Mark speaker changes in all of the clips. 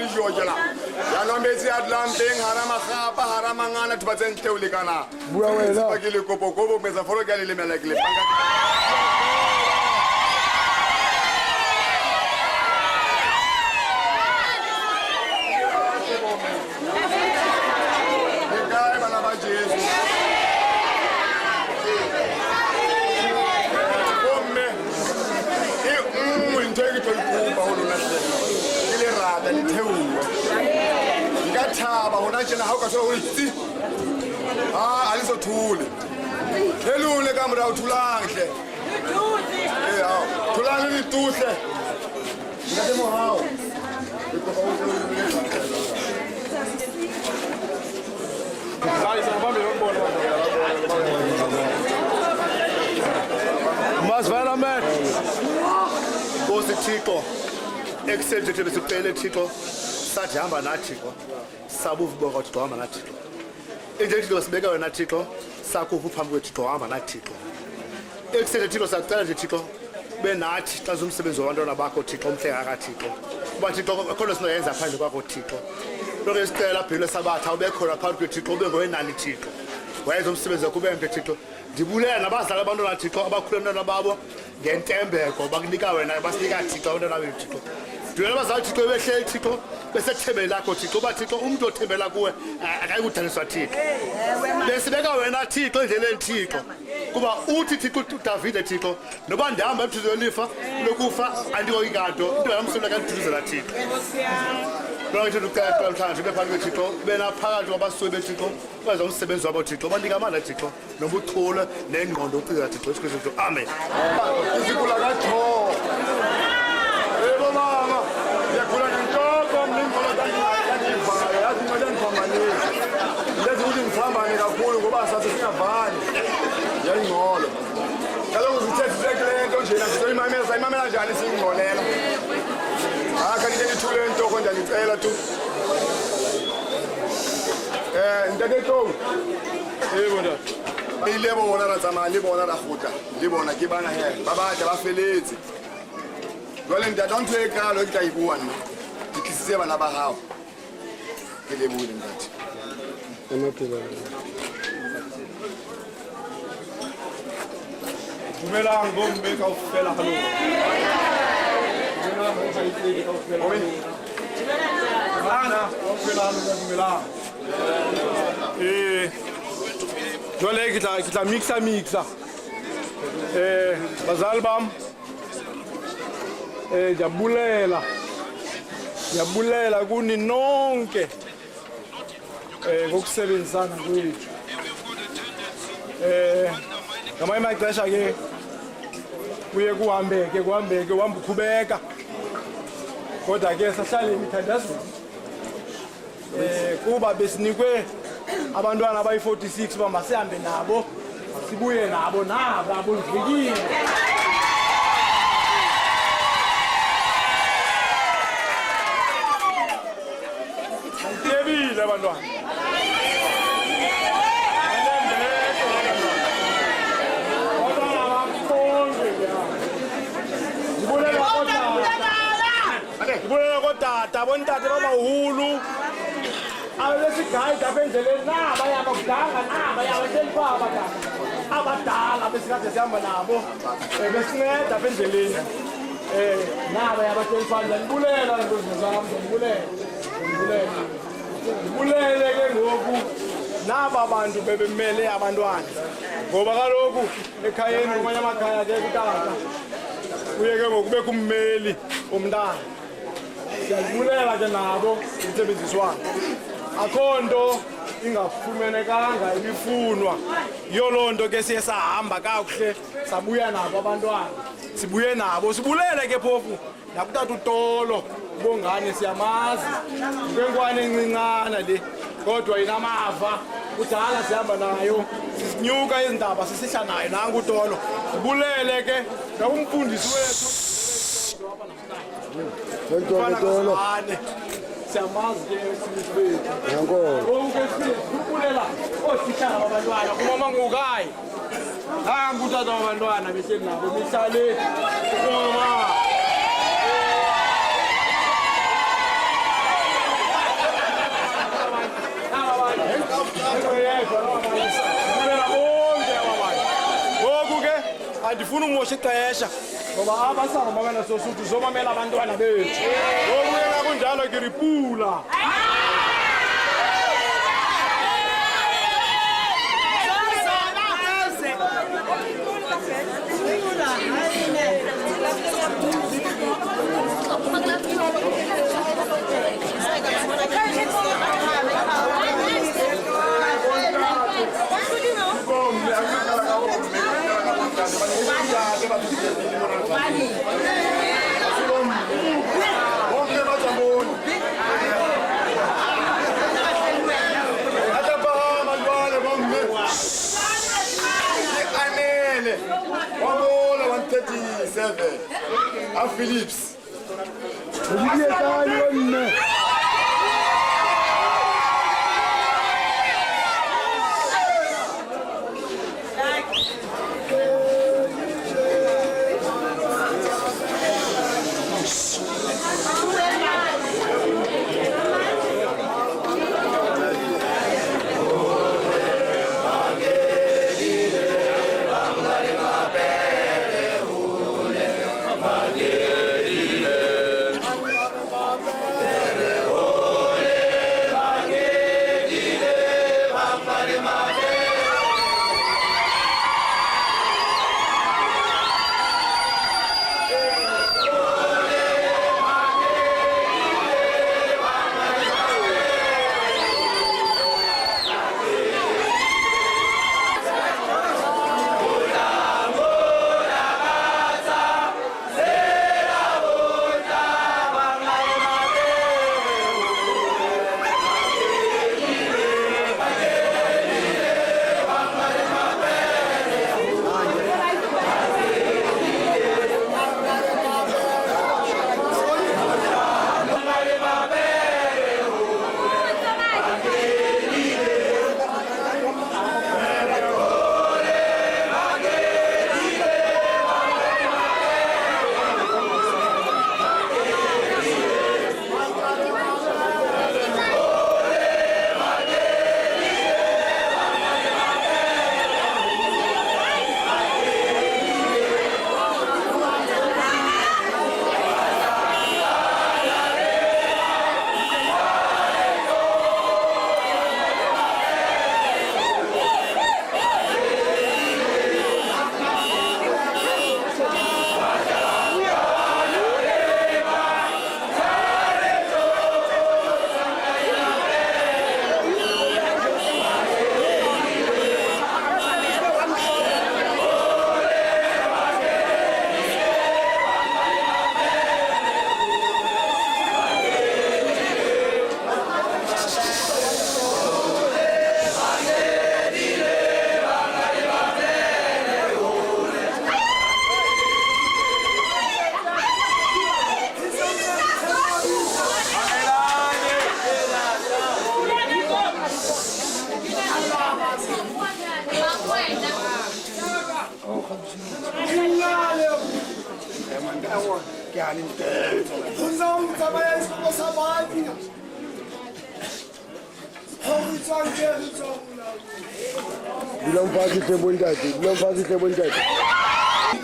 Speaker 1: le jojela ya no metsi Atlantic harama khapa harama ngana tbatsen teule kana
Speaker 2: bua wena
Speaker 1: ba ke le kopo meza foro ka le mela ke le panga Ngai bana ba Jesu Ngithaba wona njena hauka so uthi alizothule helule kamera uthulanhle thulani lituhle ngade mohawo
Speaker 2: Masvala man
Speaker 3: Bosi Thixo executive sicela Thixo sathi hamba nathi Thixo sabuvu bonke Thixo hamba nathi Thixo indlela sibeka wena Thixo sakuvu phambi kwethu Thixo hamba nathi Thixo executive Thixo sacela nje Thixo benathi xa umsebenzi wabantwana bakho Thixo umhleka ka Thixo kuba Thixo akho sinoyenza phandle kwakho Thixo lokho sicela phile sabatha ube khona phakathi kwethu Thixo ube ngowenani Thixo wayenza umsebenzi wakho ube mpe Thixo ndibulela nabazali abantwana Thixo abakhule abantwana babo ngentembeko bakunika wena basinika Thixo abantwana bethu Thixo ndibulela abazali Thixo behleli Thixo besethembe lakho Thixo bathixo umuntu othembela kuwe akayikudaniswa Thixo besibeka wena Thixo endleleni Thixo kuba uthi Thixo uDavid Thixo noba ndihamba emthuzweni lifa lokufa andikoyinkanto into yamsula kaniduduzela Thixo Lord to look at all times, be part of Thixo, be na phakathi kwabasuwe beThixo, baza umsebenzi wabo Thixo, banika amandla Thixo, nobuthula nengqondo uqiza Thixo, Jesu Amen.
Speaker 1: Isikula kaTho. Yebo mama, yakhula ngintoko mlingolo kanivaya, yazi ngoba ngiphambanile. Lezi ukuthi ngiphambane kakhulu ngoba sathi singavani. Yayingolo. Kaloku zithethe sekule nto nje imamela njani singqolela. Kanike ngithule intoko nje ngicela tu ntate to yebo ntate ilebo bona ra tsamaya le bona ra gota le bona ke bana he ba batla ba feletse jwale ntate ntho e kalo ke tla ibua nna ke tlisitse bana ba hao ke le bule ntate
Speaker 2: emaphela
Speaker 1: dumelang bomme kaofela hallo
Speaker 2: jwale ke tla mixa bazali bam ndiyabulela kuni nonke ngokusebenzisana kwethu ngamanye amaxesha ke kuye kuhambeke uhamba ukhubeka kodwa ke sahlale emithandazweni kuba besinikwe abantwana abayi-46 uba masihambe nabo sibuye nabo nabo ndivekile ayitebile abantwana Ndibulela kodata bontate babahulu abebesigayida apha endleleni nabaya bakudanga nabaya baselifaba abadala besikade sihamba nabo besinceda apha endleleni nabaya baselifaba ndibulela ntozi zam ndibulele ke ngoku naba bantu bebemele abantwana ngoba kaloku ekhayeni kumanye amakhaya ke kutata kuye ke ngoku kubekho ummeli omntana siyazibulela ke nabo intsebenziswano akho nto ingafumenekanga imifunwa yiyo loo nto ke siye sahamba kakuhle sabuya nabo abantwana sibuye nabo sibulele ke phofu nakutata uTolo ubongane siyamazi inkwenkwane encincaana le kodwa inamava kudala sihamba nayo sisinyuka izindaba sisihla nayo nangu uTolo sibulele ke ngumfundisi wethu Tolo.
Speaker 3: Siyamazi ke sisi bethu.
Speaker 2: Yankolo.
Speaker 3: Konke sibulela othishala babantwana kumama ngukayi. Hamba utata wabantwana bese nabo mihlale kuma.
Speaker 2: ndifuna umosha ixesha ngoba apha sahamba wena sosuthi zomamela abantwana bethu ngokuyena kunjalo kiripula
Speaker 1: Philips.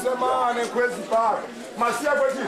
Speaker 1: Semana kwezi park. Masia kwezi.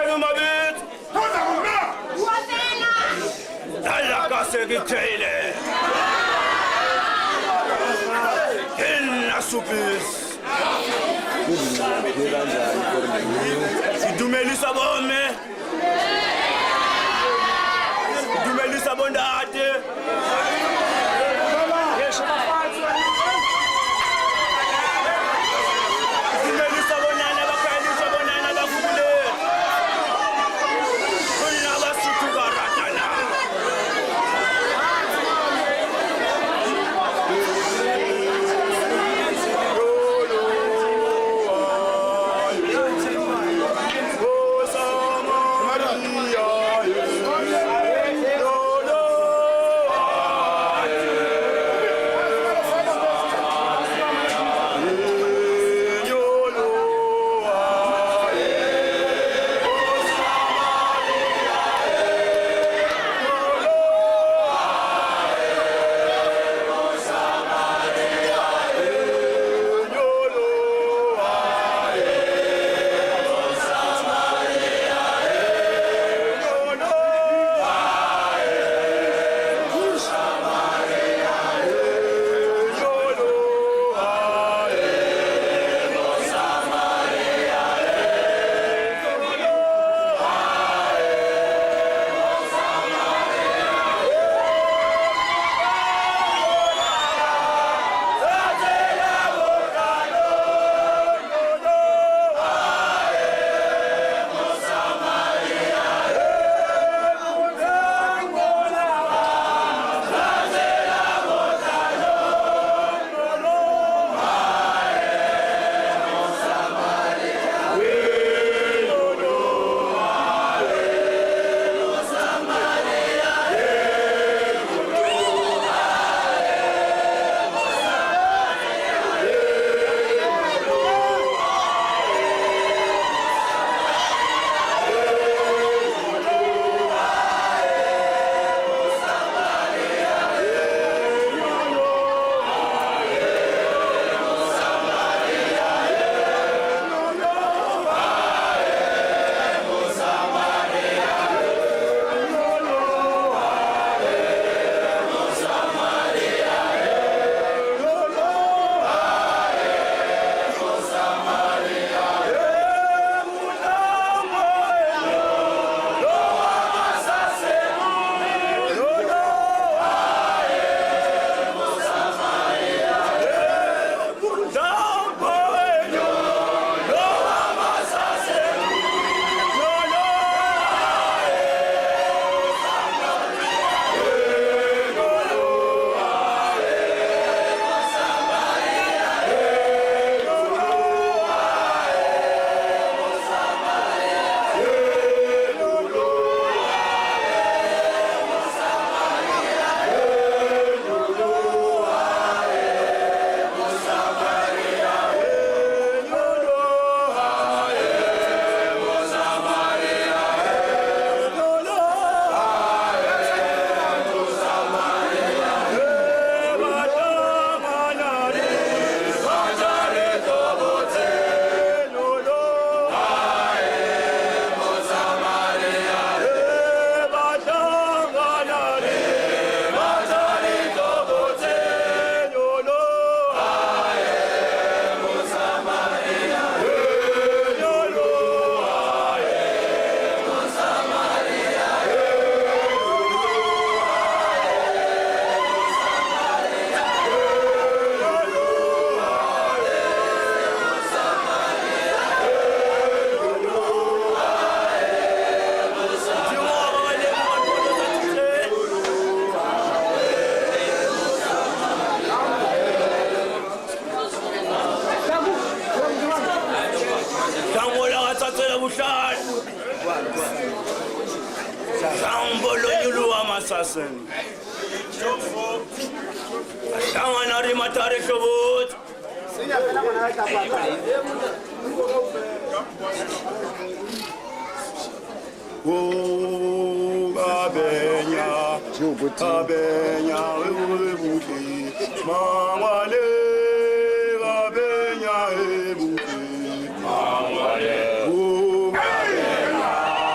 Speaker 2: Wenu mabit. Dalla kase gitele. Inna supis. Sidumelisa bome. Sidumelisa bondate. Sidumelisa bonana bakayisha bonana bakule. Kunna basutu baratana.
Speaker 4: assassin. Tangan hari matahari kebut. Oh, abenya, abenya, ebuti, mawale, abenya, ebuti, mawale, oh, abenya.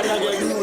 Speaker 1: ke